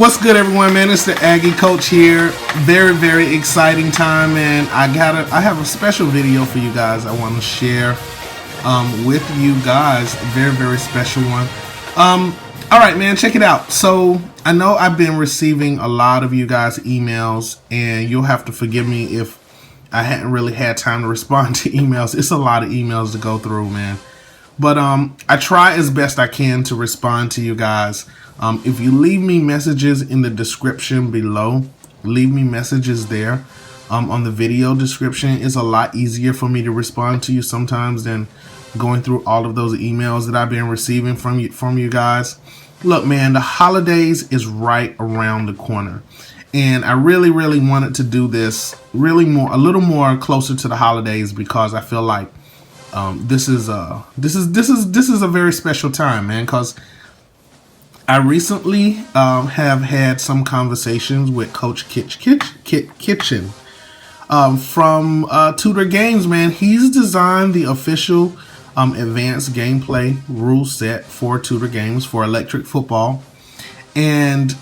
What's good, everyone, man? It's the Aggie Coach here. Very, very exciting time, man. I have a special video for you guys I want to share with you guys. Very, very special one. All right, man, check it out. So I know I've been receiving a lot of you guys' emails, and you'll have to forgive me if I hadn't really had time to respond to emails. It's a lot of emails to go through, man. But I try as best I can to respond to you guys. If you leave me messages in the description below, leave me messages there on the video description. It's a lot easier for me to respond to you sometimes than going through all of those emails that I've been receiving from you guys. Look, man, the holidays is right around the corner, and I really wanted to do this a little more closer to the holidays, because I feel like this is a very special time, man, because I recently have had some conversations with Coach Kitchen from Tudor Games, man. He's designed the official advanced gameplay rule set for Tudor Games for electric football, and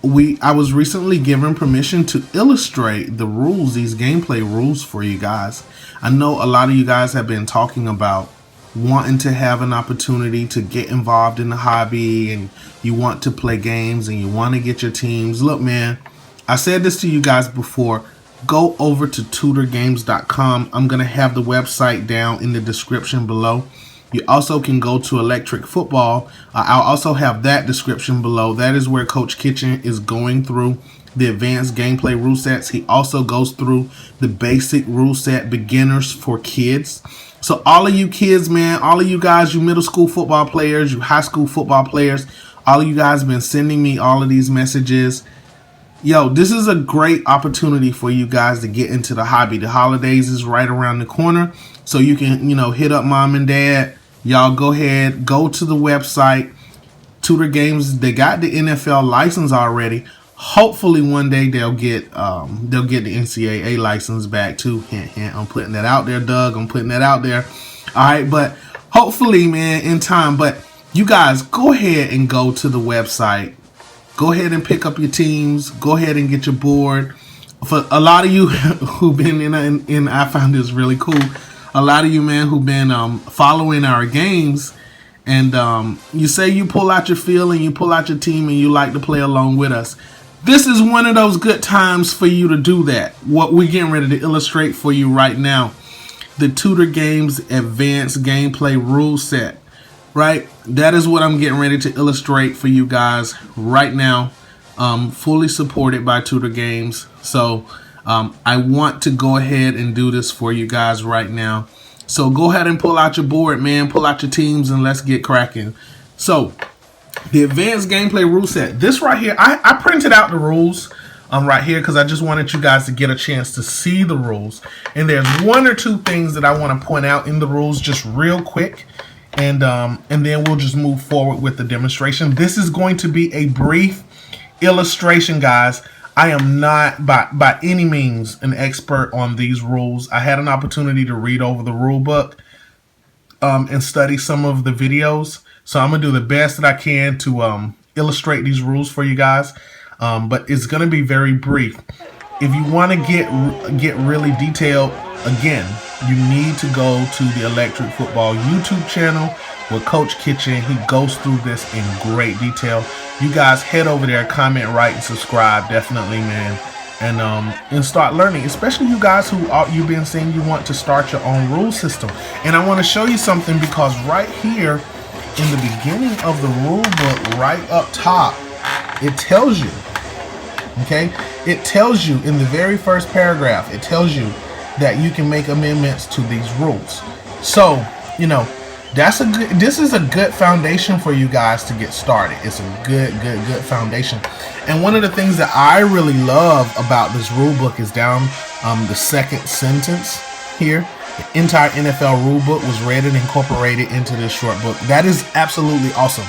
I was recently given permission to illustrate the rules, these gameplay rules, for you guys. I know a lot of you guys have been talking about wanting to have an opportunity to get involved in the hobby, and you want to play games and you want to get your teams. Look, man, I said this to you guys before. Go over to tudorgames.com. I'm going to have the website down in the description below. You also can go to electric football. I'll also have that description below. That is where Coach Kitchen is going through the advanced gameplay rule sets. He also goes through the basic rule set beginners for kids. So all of you kids, man, all of you guys, you middle school football players, you high school football players, all of you guys have been sending me all of these messages. Yo, this is a great opportunity for you guys to get into the hobby. The holidays is right around the corner, so you can, hit up mom and dad. Y'all go ahead, go to the website, Tudor Games. They got the NFL license already. Hopefully one day they'll get the NCAA license back too. Hint, hint. I'm putting that out there, Doug. I'm putting that out there. All right, but hopefully, man, in time. But you guys, go ahead and go to the website. Go ahead and pick up your teams. Go ahead and get your board. For a lot of you who've been in, I found this really cool. A lot of you, man, who've been following our games, and you say you pull out your field and you pull out your team and you like to play along with us. This is one of those good times for you to do that. What we're getting ready to illustrate for you right now, the Tudor Games Advanced Gameplay Rule Set, right? That is what I'm getting ready to illustrate for you guys right now, fully supported by Tudor Games. So I want to go ahead and do this for you guys right now. So go ahead and pull out your board, man. Pull out your teams and let's get cracking. So the advanced gameplay rule set. This right here, I printed out the rules right here because I just wanted you guys to get a chance to see the rules. And there's one or two things that I want to point out in the rules just real quick. And then we'll just move forward with the demonstration. This is going to be a brief illustration, guys. I am not by any means an expert on these rules. I had an opportunity to read over the rule book and study some of the videos. So I'm going to do the best that I can to illustrate these rules for you guys. But it's going to be very brief. If you want to get really detailed, again, you need to go to the Electric Football YouTube channel with Coach Kitchen. He goes through this in great detail. You guys head over there, comment, write, and subscribe, definitely, man, and start learning. Especially you guys who you've been saying you want to start your own rule system. And I want to show you something, because right here in the beginning of the rule book, right up top, it tells you. Okay, it tells you in the very first paragraph. It tells you that you can make amendments to these rules. So, this is a good foundation for you guys to get started. It's a good foundation. And one of the things that I really love about this rule book is down the second sentence here. The entire NFL rule book was read and incorporated into this short book. That is absolutely awesome.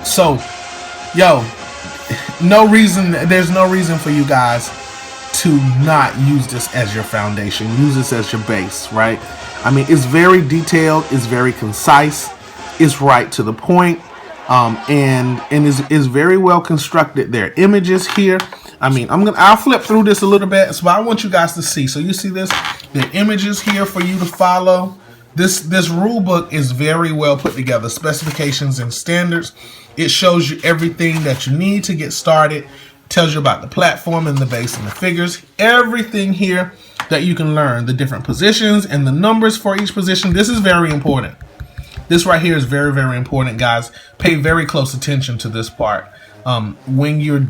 So, yo, there's no reason for you guys to not use this as your foundation. Use this as your base, right? I mean, it's very detailed, it's very concise, it's right to the point. and is very well constructed. There are images here. I mean, I'll flip through this a little bit, so I want you guys to see. So you see this, the images here for you to follow. This rule book is very well put together. Specifications and standards. It shows you everything that you need to get started. Tells you about the platform and the base and the figures. Everything here that you can learn. The different positions and the numbers for each position. This is very important. This right here is very, very important, guys. Pay very close attention to this part. When you're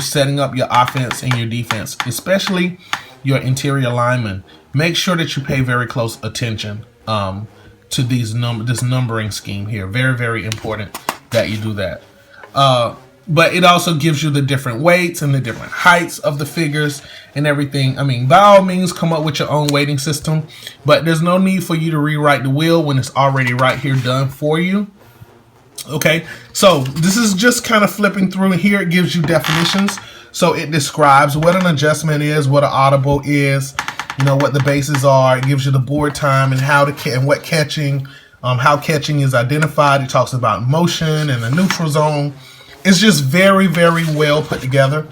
setting up your offense and your defense, especially your interior linemen, make sure that you pay very close attention to this numbering scheme here. Very, very important that you do that. But it also gives you the different weights and the different heights of the figures and everything. I mean, by all means, come up with your own weighting system, but there's no need for you to rewrite the wheel when it's already right here done for you. Okay, so this is just kind of flipping through. Here it gives you definitions. So it describes what an adjustment is, what an audible is, you know, what the bases are. It gives you the board time and how to and what catching, how catching is identified. It talks about motion and the neutral zone. It's just very, very well put together,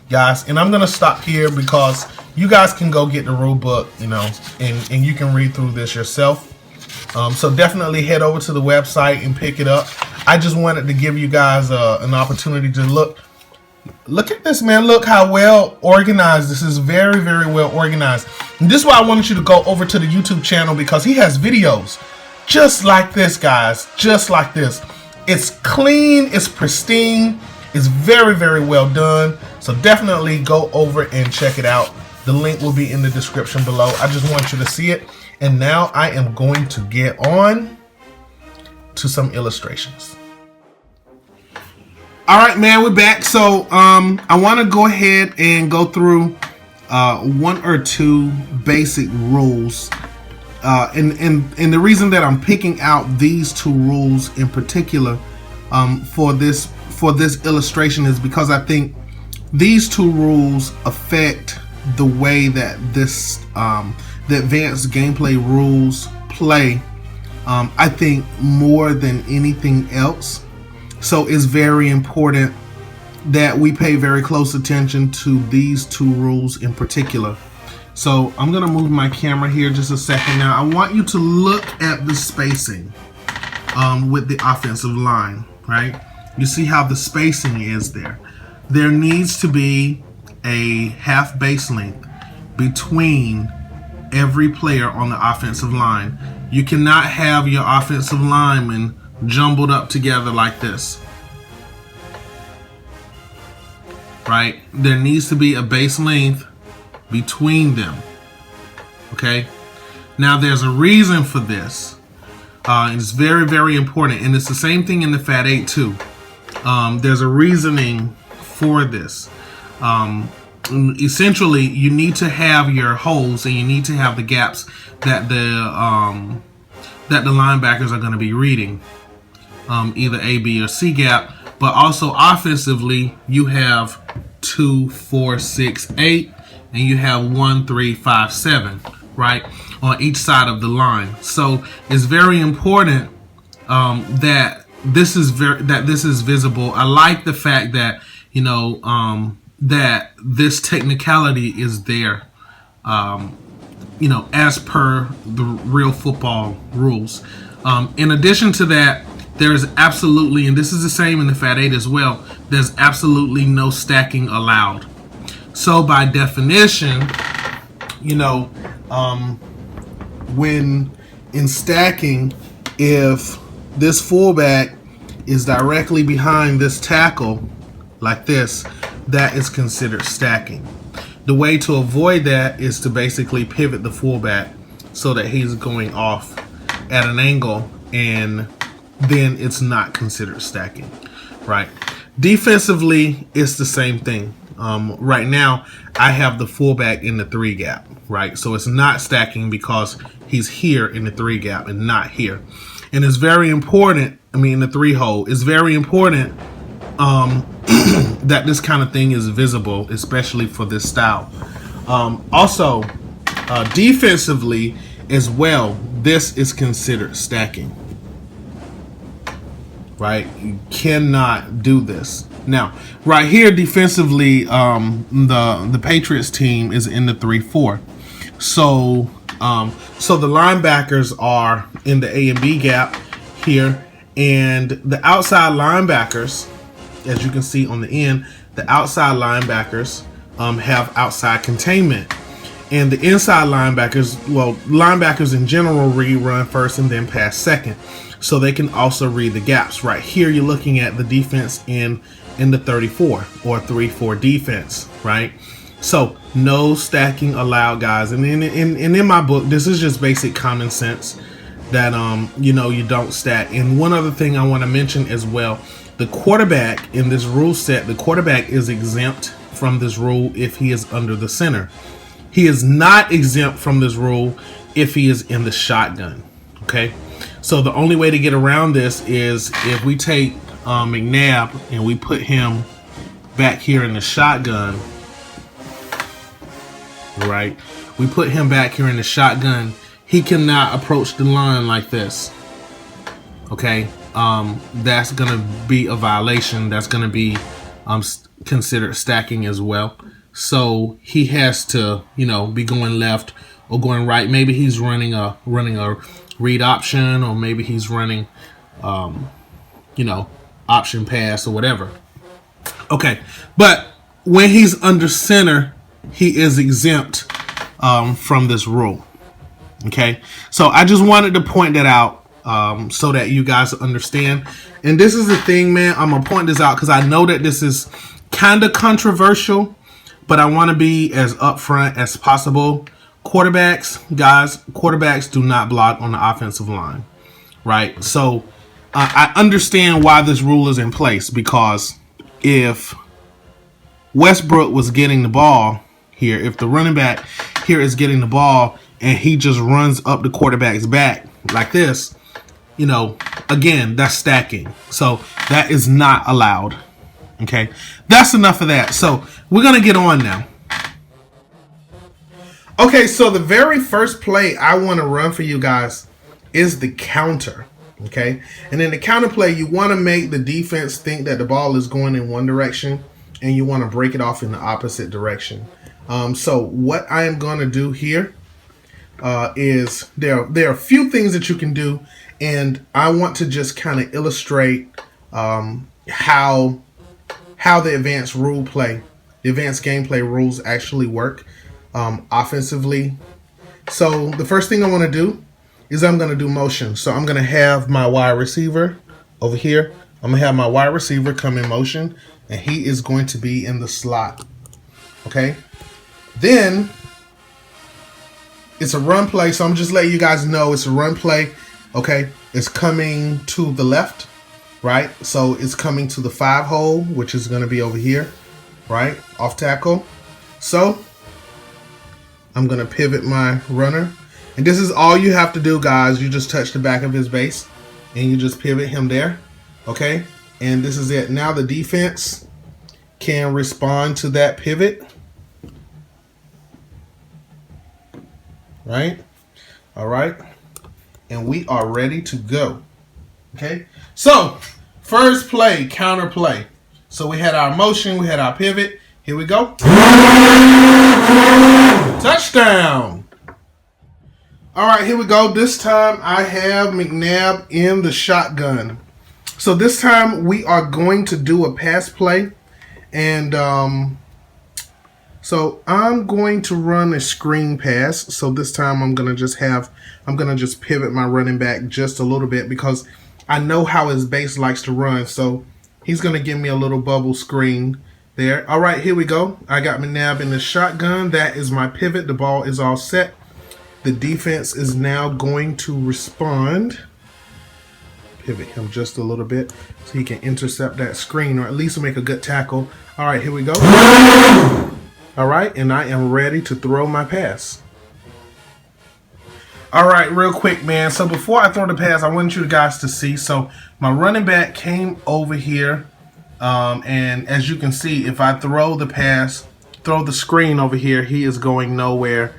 guys. And I'm going to stop here because you guys can go get the rule book, you know, and you can read through this yourself. So definitely head over to the website and pick it up. I just wanted to give you guys an opportunity to look at this, man. Look how well organized this is. Very, very well organized. And this is why I wanted you to go over to the YouTube channel, because he has videos just like this, guys. Just like this. It's clean, it's pristine, it's very, very well done. So definitely go over and check it out. The link will be in the description below. I just want you to see it. And now I am going to get on to some illustrations. All right, man, we're back. So I want to go ahead and go through one or two basic rules. And the reason that I'm picking out these two rules in particular for this illustration is because I think these two rules affect the way that the advanced gameplay rules play. I think more than anything else. So it's very important that we pay very close attention to these two rules in particular. So I'm going to move my camera here just a second now. I want you to look at the spacing with the offensive line, right? You see how the spacing is there. There needs to be a half base length between every player on the offensive line. You cannot have your offensive linemen jumbled up together like this, right? There needs to be a base length between them. Okay, now there's a reason for this. It's very, very important, and it's the same thing in the Fat 8 too. There's a reasoning for this. Essentially, you need to have your holes and you need to have the gaps that the linebackers are going to be reading, either A, B, or C gap. But also offensively, you have 2, 4, 6, 8. And you have 1, 3, 5, 7, right, on each side of the line. So it's very important that this is visible. I like the fact that, you know, that this technicality is there, you know, as per the real football rules. In addition to that, there is absolutely, and this is the same in the Fat 8 as well, there's absolutely no stacking allowed. So by definition, you know, when in stacking, if this fullback is directly behind this tackle like this, that is considered stacking. The way to avoid that is to basically pivot the fullback so that he's going off at an angle, and then it's not considered stacking, right? Defensively, it's the same thing. Right now, I have the fullback in the 3 gap, right? So it's not stacking because he's here in the 3 gap and not here. And it's very important, I mean, the 3 hole, it's very important that this kind of thing is visible, especially for this style. Also, defensively as well, this is considered stacking, right? You cannot do this. Now, right here defensively, the Patriots team is in the 3-4. So the linebackers are in the A and B gap here, and the outside linebackers, as you can see on the end, the outside linebackers have outside containment. And the inside linebackers, well, linebackers in general read run first and then pass second. So they can also read the gaps. Right here, you're looking at the defense in the 34 or 3-4 defense, right? So no stacking allowed, guys. And in my book, this is just basic common sense that, you know, you don't stack. And one other thing I want to mention as well, the quarterback in this rule set, the quarterback is exempt from this rule if he is under the center. He is not exempt from this rule if he is in the shotgun, okay? So the only way to get around this is if we take McNabb and we put him back here in the shotgun, right? We put him back here in the shotgun. He cannot approach the line like this, okay? That's going to be a violation. That's going to be considered stacking as well. So he has to, you know, be going left or going right. Maybe he's running a read option, or maybe he's running, you know, option pass or whatever. Okay, but when he's under center, he is exempt from this rule. Okay, so I just wanted to point that out so that you guys understand. And this is the thing, man. I'm gonna point this out because I know that this is kind of controversial, but I want to be as upfront as possible. Quarterbacks, guys, quarterbacks do not block on the offensive line, right? So I understand why this rule is in place, because if Westbrook was getting the ball here, if the running back here is getting the ball and he just runs up the quarterback's back like this, you know, again, that's stacking. So that is not allowed. Okay, that's enough of that. So we're going to get on now. Okay, so the very first play I want to run for you guys is the counter. Okay, and in the counter play, you want to make the defense think that the ball is going in one direction and you want to break it off in the opposite direction. So what I am going to do here is there are a few things that you can do, and I want to just kind of illustrate how the advanced gameplay rules actually work offensively. So the first thing I want to do is I'm going to do motion. So I'm going to have my wide receiver over here. I'm going to have my wide receiver come in motion, and he is going to be in the slot. Okay. Then it's a run play. So I'm just letting you guys know it's a run play. Okay. It's coming to the left. Right, so it's coming to the 5 hole, which is going to be over here, right, off tackle. So I'm going to pivot my runner, and this is all you have to do, guys. You just touch the back of his base, and you just pivot him there, okay? And this is it. Now the defense can respond to that pivot, right? All right, and we are ready to go. Okay, so first play, counter play. So we had our motion, we had our pivot. Here we go. Touchdown. All right, here we go. This time I have McNabb in the shotgun. So this time we are going to do a pass play. And so I'm going to run a screen pass. So this time I'm going to just pivot my running back just a little bit, because I know how his base likes to run, so he's going to give me a little bubble screen there. All right, here we go. I got McNabb in the shotgun. That is my pivot. The ball is all set. The defense is now going to respond. Pivot him just a little bit so he can intercept that screen, or at least make a good tackle. All right, here we go. All right, and I am ready to throw my pass. All right, real quick, man. So before I throw the pass, I want you guys to see. So my running back came over here, and as you can see, if I throw the pass, throw the screen over here, he is going nowhere.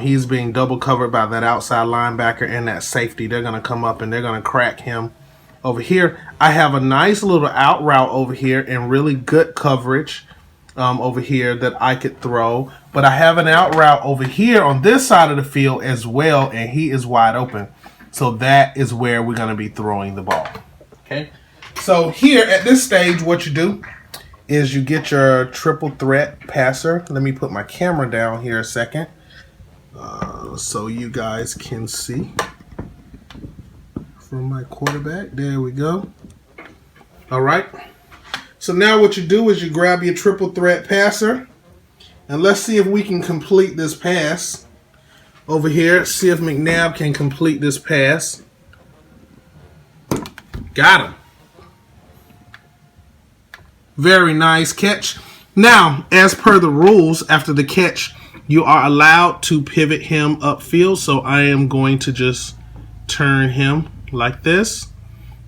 He's being double covered by that outside linebacker and that safety. They're going to come up and they're going to crack him over here. I have a nice little out route over here and really good coverage over here that I could throw. But I have an out route over here on this side of the field as well, and he is wide open. So that is where we're going to be throwing the ball. Okay. So here at this stage, what you do is you get your triple threat passer. Let me put my camera down here a second so you guys can see from my quarterback. There we go. All right. So now what you do is you grab your triple threat passer, and let's see if we can complete this pass over here. See if McNabb can complete this pass. Got him. Very nice catch. Now, as per the rules, after the catch, you are allowed to pivot him upfield. So I am going to just turn him like this.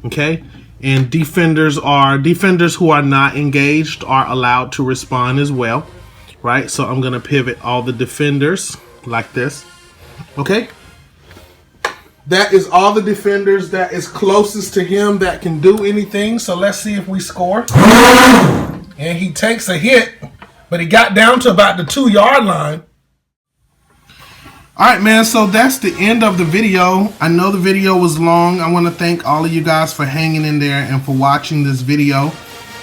Okay. And defenders who are not engaged are allowed to respond as well. Right. So I'm going to pivot all the defenders like this. Okay. That is all the defenders that is closest to him that can do anything. So let's see if we score. And he takes a hit, but he got down to about the 2-yard line. All right, man, so that's the end of the video. I know the video was long. I want to thank all of you guys for hanging in there and for watching this video.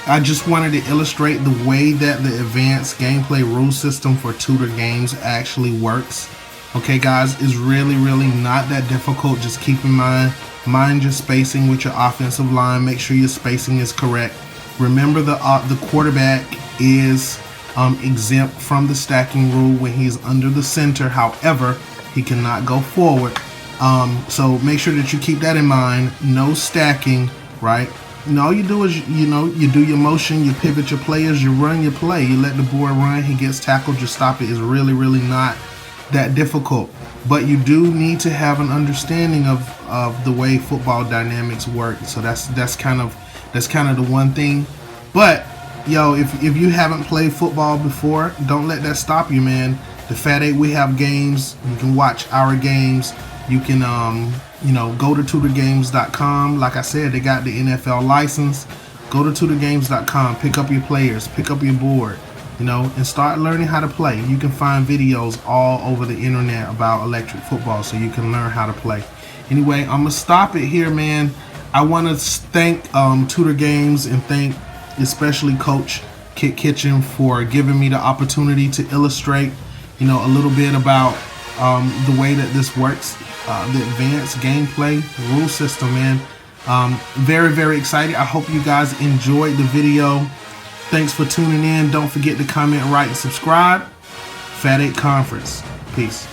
I just wanted to illustrate the way that the advanced gameplay rule system for Tudor games actually works. Okay, guys, it's really not that difficult. Just keep in mind your spacing with your offensive line. Make sure your spacing is correct. Remember the quarterback is exempt from the stacking rule when he's under the center. However, he cannot go forward. So make sure that you keep that in mind. No stacking, right? And all you do is, you do your motion, you pivot your players, you run your play, you let the boy run, he gets tackled, you stop it. It's really not that difficult. But you do need to have an understanding of the way football dynamics work. So that's kind of the one thing. But yo, if you haven't played football before, don't let that stop you, man. The Fat 8, we have games. You can watch our games. You can go to TudorGames.com. Like I said, they got the NFL license. Go to TudorGames.com, pick up your players, pick up your board, and start learning how to play. You can find videos all over the internet about electric football, so you can learn how to play. Anyway, I'm gonna stop it here, man. I want to thank Tudor Games and thank especially Coach Kit Kitchen for giving me the opportunity to illustrate, a little bit about the way that this works, the advanced gameplay rule system, man. Very excited. I hope you guys enjoyed the video. Thanks for tuning in. Don't forget to comment, rate, and subscribe. Fat 8 Conference. Peace.